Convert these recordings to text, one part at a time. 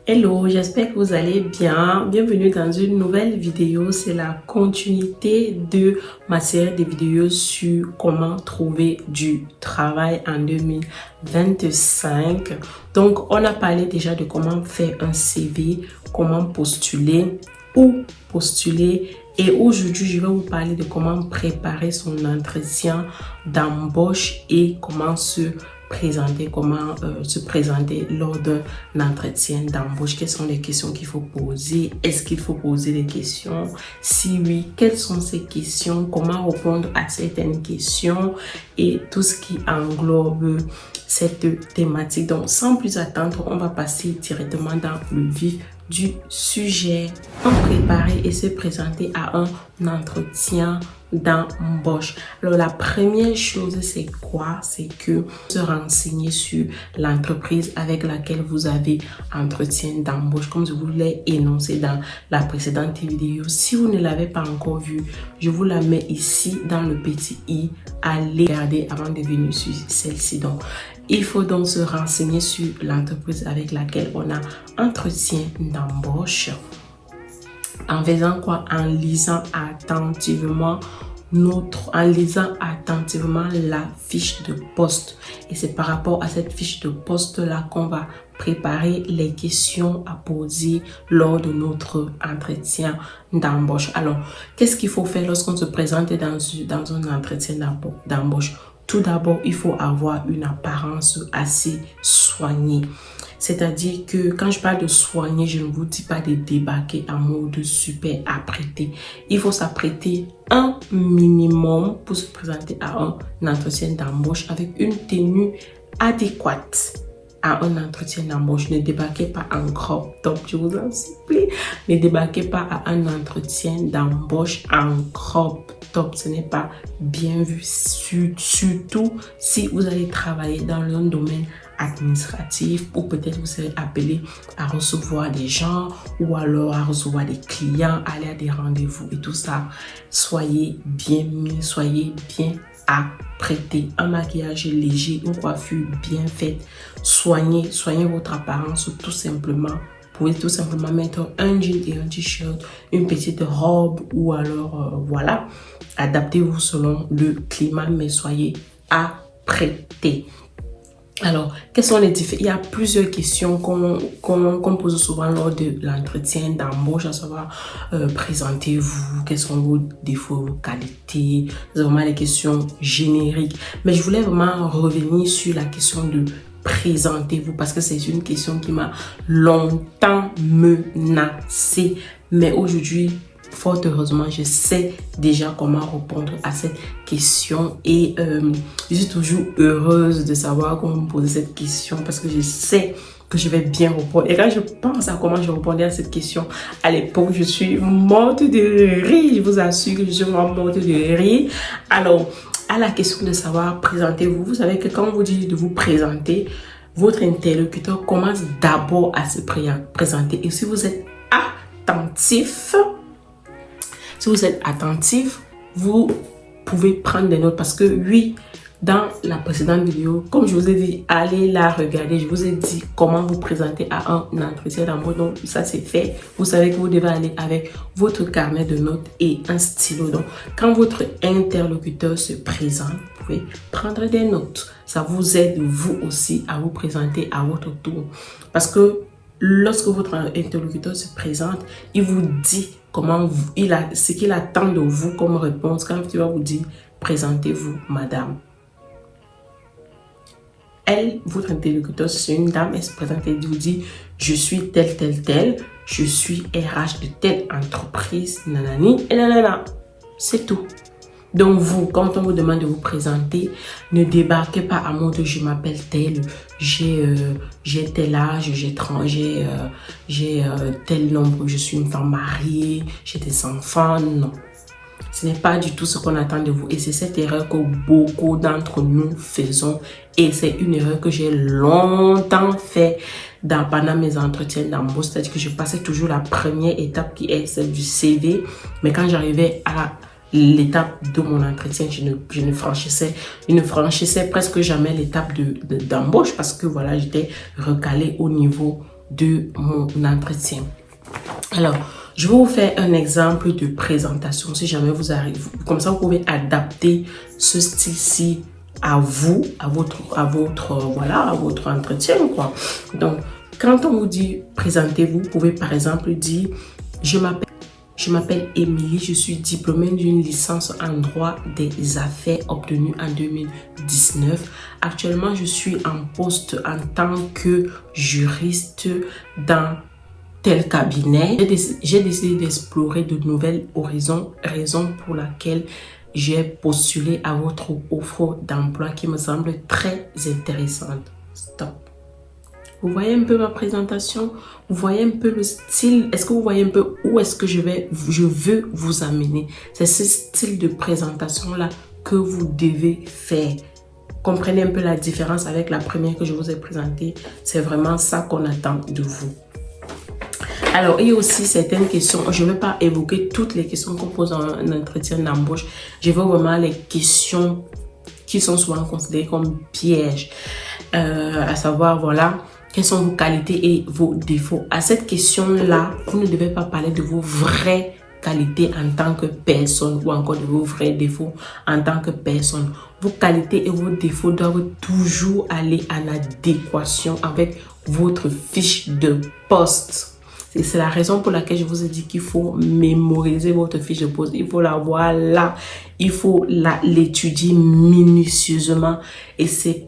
Hello, j'espère que vous allez bien. Bienvenue dans une nouvelle vidéo. C'est la continuité de ma série de vidéos sur comment trouver du travail en 2025. Donc, on a parlé déjà de comment faire un CV, comment postuler, où postuler. Et aujourd'hui, je vais vous parler de comment préparer son entretien d'embauche et comment se présenter lors d'un entretien d'embauche. Quelles sont les questions qu'il faut poser? Est-ce qu'il faut poser des questions? Si oui, quelles sont ces questions? Comment répondre à certaines questions? Et tout ce qui englobe cette thématique. Donc, sans plus attendre, on va passer directement dans le vif du sujet. Comment préparer et se présenter à un entretien d'embauche. Alors la première chose c'est quoi? C'est que se renseigner sur l'entreprise avec laquelle vous avez entretien d'embauche, comme je vous l'ai énoncé dans la précédente vidéo. Si vous ne l'avez pas encore vue, je vous la mets ici dans le petit i. Allez regarder avant de venir sur celle-ci. Donc il faut donc se renseigner sur l'entreprise avec laquelle on a entretien d'embauche. En faisant quoi? En lisant attentivement la fiche de poste. Et c'est par rapport à cette fiche de poste là qu'on va préparer les questions à poser lors de notre entretien d'embauche. Alors, qu'est-ce qu'il faut faire lorsqu'on se présente dans un entretien d'embauche? Tout d'abord, il faut avoir une apparence assez soignée. C'est-à-dire que quand je parle de soigner, je ne vous dis pas de débarquer en mode super apprêté. Il faut s'apprêter un minimum pour se présenter à un entretien d'embauche avec une tenue adéquate à un entretien d'embauche. Ne débarquez pas en crop top, je vous en supplie. Ne débarquez pas à un entretien d'embauche en crop top. Ce n'est pas bien vu, surtout si vous allez travailler dans un domaine administratif ou peut-être vous serez appelé à recevoir des gens ou alors à recevoir des clients, aller à des rendez-vous et tout ça. Soyez bien mis, soyez bien apprêté, un maquillage léger, une coiffure bien faite. Soignez votre apparence tout simplement. Vous pouvez tout simplement mettre un jean et un t-shirt, une petite robe ou alors voilà. Adaptez-vous selon le climat, mais soyez apprêté. Alors, quels sont les différents? Il y a plusieurs questions qu'on pose souvent lors de l'entretien d'embauche, à savoir présentez-vous, quels sont vos défauts, vos qualités. C'est vraiment les questions génériques. Mais je voulais vraiment revenir sur la question de présentez-vous parce que c'est une question qui m'a longtemps menacée. Mais aujourd'hui, fort heureusement, je sais déjà comment répondre à cette question et je suis toujours heureuse de savoir comment me poser cette question parce que je sais que je vais bien répondre. Et quand je pense à comment je répondais à cette question à l'époque, je suis morte de rire. Je vous assure que je suis vraiment morte de rire. Alors, à la question de savoir présentez-vous, vous savez que quand on vous dit de vous présenter, votre interlocuteur commence d'abord à se présenter. Et si vous êtes attentif, vous pouvez prendre des notes parce que oui, dans la précédente vidéo, comme je vous ai dit, allez la regarder. Je vous ai dit comment vous présenter à un entretien d'embauche. Donc ça c'est fait. Vous savez que vous devez aller avec votre carnet de notes et un stylo. Donc quand votre interlocuteur se présente, vous pouvez prendre des notes. Ça vous aide vous aussi à vous présenter à votre tour. Parce que lorsque votre interlocuteur se présente, il vous dit ce qu'il attend de vous comme réponse. Quand il va vous dire présentez-vous madame, votre interlocuteur, c'est une dame, elle se présente et vous dit je suis telle, je suis RH de telle entreprise, nanani et nanana. C'est tout. Donc vous, quand on vous demande de vous présenter, ne débarquez pas à mode je m'appelle tel, j'ai tel âge, j'ai tel nombre, je suis une femme mariée, j'ai des enfants. Non, ce n'est pas du tout ce qu'on attend de vous et c'est cette erreur que beaucoup d'entre nous faisons et c'est une erreur que j'ai longtemps fait pendant mes entretiens d'embauche. C'est-à-dire que je passais toujours la première étape qui est celle du CV, mais quand j'arrivais à l'étape de mon entretien, je ne franchissais presque jamais l'étape d'embauche parce que voilà, j'étais recalée au niveau de mon entretien. Alors, je vais vous faire un exemple de présentation si jamais vous arrivez. Comme ça, vous pouvez adapter ce style-ci à vous, à votre entretien, quoi. Donc, quand on vous dit présentez-vous, vous pouvez par exemple dire je m'appelle Émilie, je suis diplômée d'une licence en droit des affaires obtenue en 2019. Actuellement, je suis en poste en tant que juriste dans tel cabinet. J'ai décidé d'explorer de nouvelles horizons, raison pour laquelle j'ai postulé à votre offre d'emploi qui me semble très intéressante. Stop. Vous voyez un peu ma présentation? Vous voyez un peu le style? Est-ce que vous voyez un peu où est-ce que je veux vous amener? C'est ce style de présentation-là que vous devez faire. Comprenez un peu la différence avec la première que je vous ai présentée. C'est vraiment ça qu'on attend de vous. Alors, il y a aussi certaines questions. Je ne vais pas évoquer toutes les questions qu'on pose dans un entretien d'embauche. Je veux vraiment les questions qui sont souvent considérées comme pièges. À savoir, voilà, quelles sont vos qualités et vos défauts. À cette question-là, vous ne devez pas parler de vos vraies qualités en tant que personne ou encore de vos vrais défauts en tant que personne. Vos qualités et vos défauts doivent toujours aller en adéquation avec votre fiche de poste. C'est la raison pour laquelle je vous ai dit qu'il faut mémoriser votre fiche de poste. Il faut la voir là. Il faut l'étudier minutieusement. Et c'est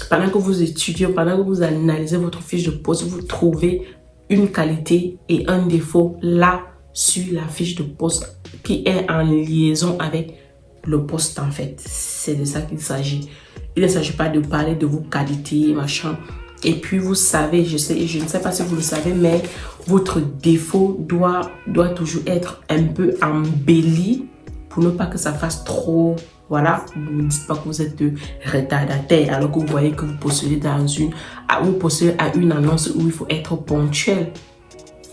pendant que vous étudiez, pendant que vous analysez votre fiche de poste, vous trouvez une qualité et un défaut là sur la fiche de poste qui est en liaison avec le poste en fait. C'est de ça qu'il s'agit. Il ne s'agit pas de parler de vos qualités, machin. Et puis vous savez, je ne sais pas si vous le savez, mais votre défaut doit toujours être un peu embelli pour ne pas que ça fasse trop. Voilà, vous ne dites pas que vous êtes retardataire alors que vous voyez que vous postulez à une annonce où il faut être ponctuel.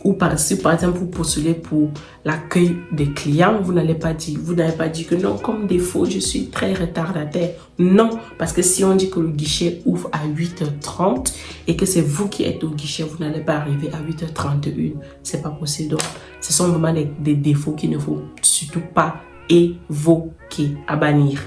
Ou si par exemple vous postulez pour l'accueil des clients, vous n'avez pas dit que non, comme défaut, je suis très retardataire. Non, parce que si on dit que le guichet ouvre à 8h30 et que c'est vous qui êtes au guichet, vous n'allez pas arriver à 8h31. C'est pas possible. Donc, ce sont vraiment des défauts qu'il ne faut surtout pas évoquer, à bannir.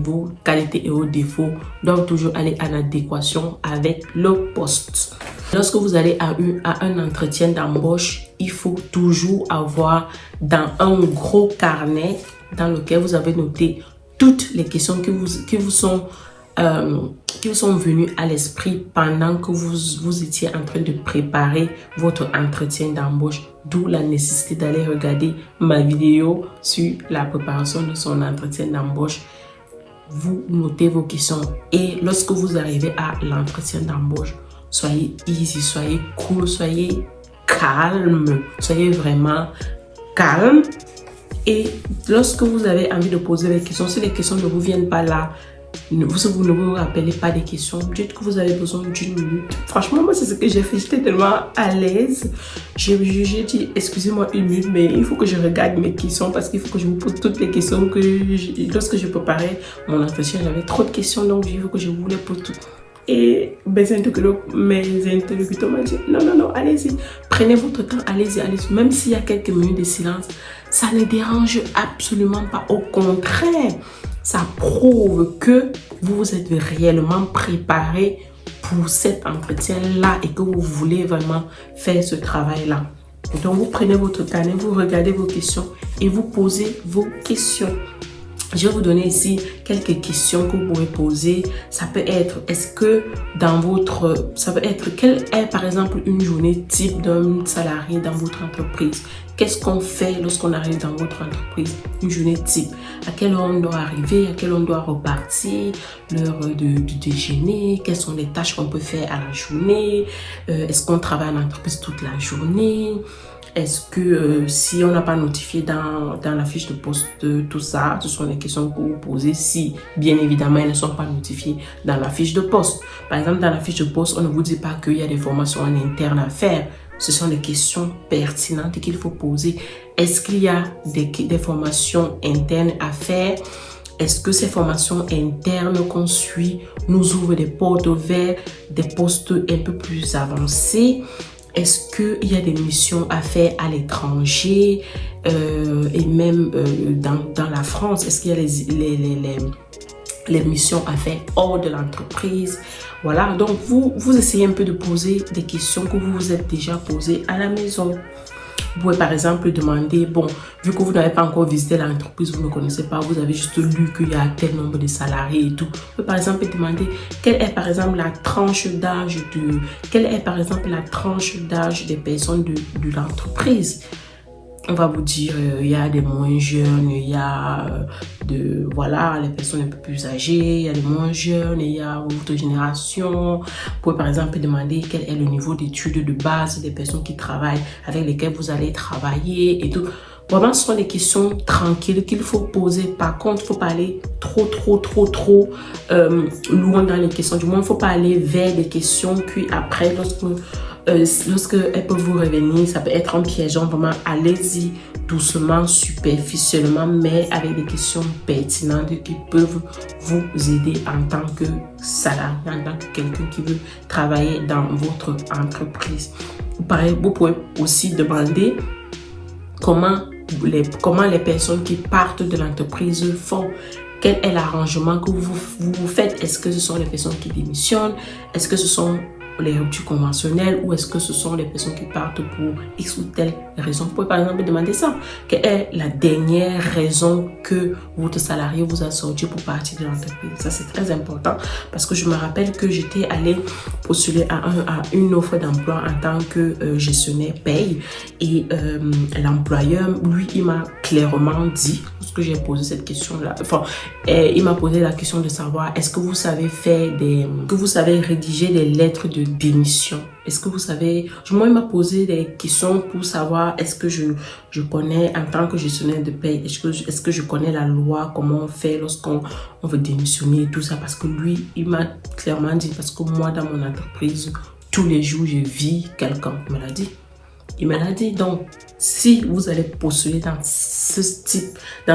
Vos qualités et vos défauts doivent toujours aller en adéquation avec le poste. Lorsque vous allez à un entretien d'embauche, il faut toujours avoir dans un gros carnet dans lequel vous avez noté toutes les questions qui vous sont venues à l'esprit pendant que vous étiez en train de préparer votre entretien d'embauche. D'où la nécessité d'aller regarder ma vidéo sur la préparation de son entretien d'embauche. Vous notez vos questions et lorsque vous arrivez à l'entretien d'embauche, soyez easy, soyez cool, soyez calme, soyez vraiment calme. Et lorsque vous avez envie de poser les questions, si les questions ne vous viennent pas là, vous ne vous rappelez pas des questions, dites que vous avez besoin d'une minute. Franchement, moi, c'est ce que j'ai fait. J'étais tellement à l'aise. J'ai dit, excusez-moi une minute, mais il faut que je regarde mes questions parce qu'il faut que je vous pose toutes les questions lorsque je préparais mon entretien, j'avais trop de questions, donc il faut que je vous les pose toutes. Et mes interlocuteurs m'ont dit, non, allez-y, prenez votre temps, allez-y. Même s'il y a quelques minutes de silence, ça ne dérange absolument pas. Au contraire, ça prouve que vous vous êtes réellement préparé pour cet entretien-là et que vous voulez vraiment faire ce travail-là. Donc, vous prenez votre carnet, vous regardez vos questions et vous posez vos questions. Je vais vous donner ici quelques questions que vous pouvez poser. Ça peut être, quelle est par exemple une journée type d'un salarié dans votre entreprise? Qu'est-ce qu'on fait lorsqu'on arrive dans votre entreprise? Une journée type. À quelle heure on doit arriver? À quelle heure on doit repartir? L'heure du déjeuner? Quelles sont les tâches qu'on peut faire à la journée? Est-ce qu'on travaille en entreprise toute la journée? Est-ce que si on n'a pas notifié dans la fiche de poste tout ça, ce sont les questions que vous posez si, bien évidemment, elles ne sont pas notifiées dans la fiche de poste. Par exemple, dans la fiche de poste, on ne vous dit pas qu'il y a des formations en interne à faire. Ce sont des questions pertinentes qu'il faut poser. Est-ce qu'il y a des formations internes à faire? Est-ce que ces formations internes qu'on suit nous ouvrent des portes vers des postes un peu plus avancés? Est-ce qu'il y a des missions à faire à l'étranger et même dans la France? Est-ce qu'il y a les missions à faire hors de l'entreprise? Voilà, donc vous essayez un peu de poser des questions que vous vous êtes déjà posées à la maison. Vous pouvez par exemple demander, bon, vu que vous n'avez pas encore visité l'entreprise, vous ne connaissez pas, vous avez juste lu qu'il y a tel nombre de salariés et tout. Vous pouvez par exemple demander quelle est par exemple la tranche d'âge des personnes de l'entreprise. On va vous dire, il y a des moins jeunes, il y a les personnes un peu plus âgées, il y a des moins jeunes, il y a votre génération. Vous pouvez par exemple demander quel est le niveau d'études de base des personnes qui travaillent, avec lesquelles vous allez travailler et tout. Vraiment, ce sont des questions tranquilles qu'il faut poser. Par contre, il ne faut pas aller trop loin dans les questions. Du moins, il ne faut pas aller vers des questions puis après, lorsque elles peuvent vous revenir, ça peut être un piège. Vraiment, allez-y doucement, superficiellement, mais avec des questions pertinentes qui peuvent vous aider en tant que salarié, en tant que quelqu'un qui veut travailler dans votre entreprise. Pareil, vous pouvez aussi demander comment les personnes qui partent de l'entreprise font. Quel est l'arrangement que vous faites? Est-ce que ce sont les personnes qui démissionnent? Est-ce que ce sont les ruptures conventionnelles ou est-ce que ce sont les personnes qui partent pour X ou telle raison? Vous pouvez par exemple demander ça. Quelle est la dernière raison que votre salarié vous a sorti pour partir de l'entreprise? Ça, c'est très important parce que je me rappelle que j'étais allée postuler à une offre d'emploi en tant que gestionnaire paye et l'employeur, lui, il m'a clairement dit, parce que j'ai posé cette question-là, il m'a posé la question de savoir est-ce que vous savez rédiger des lettres de démission? Est-ce que vous savez... Moi, il m'a posé des questions pour savoir est-ce que je connais en tant que gestionnaire de paye, est-ce que je connais la loi, comment on fait lorsqu'on veut démissionner et tout ça. Parce que lui, il m'a clairement dit, parce que moi, dans mon entreprise, tous les jours, je vis quelqu'un. Il me l'a dit. Donc, si vous allez postuler dans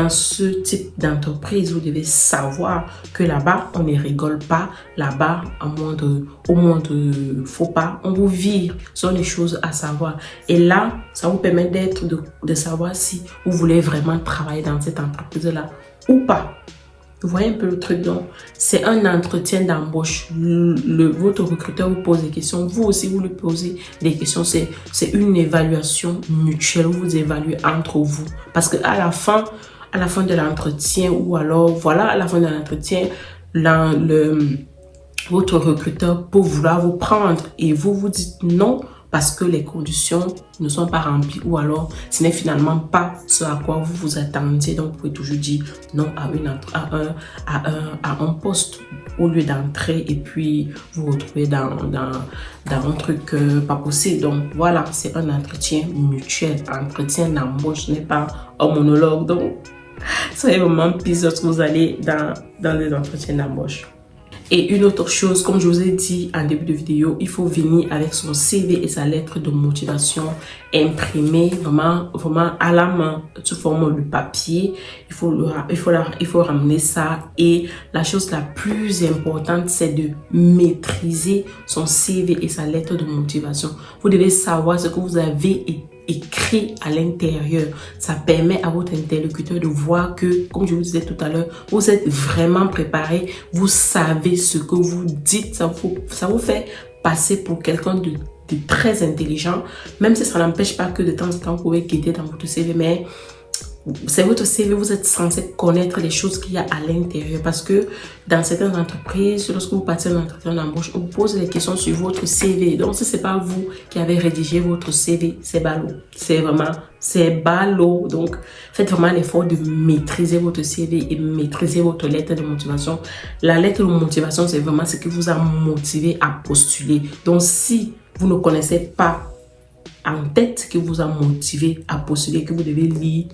ce type d'entreprise, vous devez savoir que là-bas, on ne rigole pas. Là-bas, au monde faux pas, on vous vire. Ce sont des choses à savoir. Et là, ça vous permet de savoir si vous voulez vraiment travailler dans cette entreprise-là ou pas. Vous voyez un peu le truc, donc c'est un entretien d'embauche. Votre recruteur vous pose des questions, vous aussi vous lui posez des questions. C'est une évaluation mutuelle, vous vous évaluez entre vous. Parce que à la fin de l'entretien, ou alors voilà, à la fin de l'entretien, votre recruteur peut vouloir vous prendre et vous dites non parce que les conditions ne sont pas remplies ou alors ce n'est finalement pas ce à quoi vous vous attendiez. Donc, vous pouvez toujours dire non à un poste au lieu d'entrer et puis vous retrouvez dans un truc pas possible. Donc, voilà, c'est un entretien mutuel. Entretien d'embauche n'est pas un monologue. Donc, soyez vraiment pisse lorsque vous allez dans les entretiens d'embauche. Et une autre chose, comme je vous ai dit en début de vidéo, il faut venir avec son CV et sa lettre de motivation imprimée vraiment à la main sous forme de papier. Il faut ramener ça. Et la chose la plus importante, c'est de maîtriser son CV et sa lettre de motivation. Vous devez savoir ce que vous avez écrit à l'intérieur. Ça permet à votre interlocuteur de voir que, comme je vous disais tout à l'heure, vous êtes vraiment préparé, vous savez ce que vous dites, ça vous fait passer pour quelqu'un de très intelligent, même si ça n'empêche pas que de temps en temps vous pouvez guider dans votre CV, mais c'est votre CV, vous êtes censé connaître les choses qu'il y a à l'intérieur parce que dans certaines entreprises, lorsque vous partez dans un entretien d'embauche, on vous pose des questions sur votre CV. Donc, si ce n'est pas vous qui avez rédigé votre CV, c'est ballot. C'est ballot. Donc, faites vraiment l'effort de maîtriser votre CV et maîtriser votre lettre de motivation. La lettre de motivation, c'est vraiment ce qui vous a motivé à postuler. Donc, si vous ne connaissez pas en tête ce qui vous a motivé à postuler, que vous devez lire,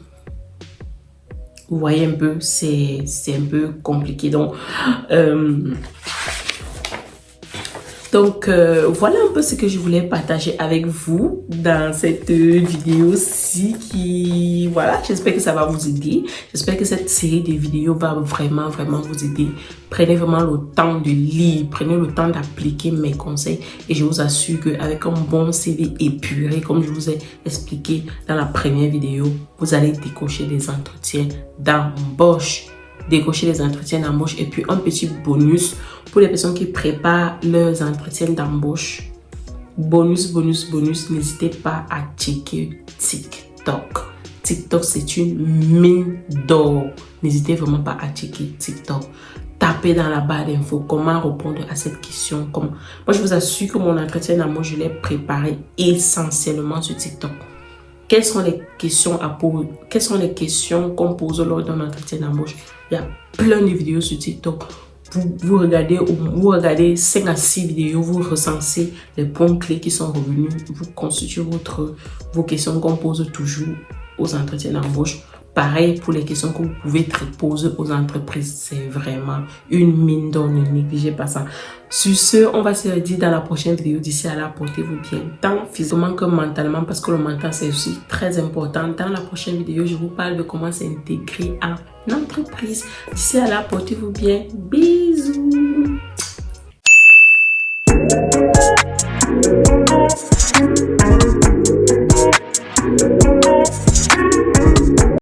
vous voyez un peu, c'est un peu compliqué. Donc, Donc, voilà un peu ce que je voulais partager avec vous dans cette vidéo-ci qui, voilà, j'espère que ça va vous aider. J'espère que cette série de vidéos va vraiment vous aider. Prenez vraiment le temps de lire, prenez le temps d'appliquer mes conseils et je vous assure qu'avec un bon CV épuré, comme je vous ai expliqué dans la première vidéo, vous allez décocher des entretiens d'embauche. Décocher les entretiens d'embauche et puis un petit bonus pour les personnes qui préparent leurs entretiens d'embauche. Bonus, n'hésitez pas à checker TikTok. TikTok, c'est une mine d'or. N'hésitez vraiment pas à checker TikTok. Tapez dans la barre d'infos comment répondre à cette question. Moi, je vous assure que mon entretien d'embauche, je l'ai préparé essentiellement sur TikTok. Quelles sont les questions à poser? Quelles sont les questions qu'on pose lors d'un entretien d'embauche? Il y a plein de vidéos sur TikTok. Vous regardez 5 à 6 vidéos, vous recensez les points clés qui sont revenus, vous constituez vos questions qu'on pose toujours aux entretiens d'embauche. Pareil pour les questions que vous pouvez poser aux entreprises. C'est vraiment une mine d'or, ne négligez pas ça. Sur ce, on va se dire dans la prochaine vidéo. D'ici à là, portez-vous bien, tant physiquement que mentalement, parce que le mental, c'est aussi très important. Dans la prochaine vidéo, je vous parle de comment s'intégrer en entreprise. D'ici à là, portez-vous bien. Bisous.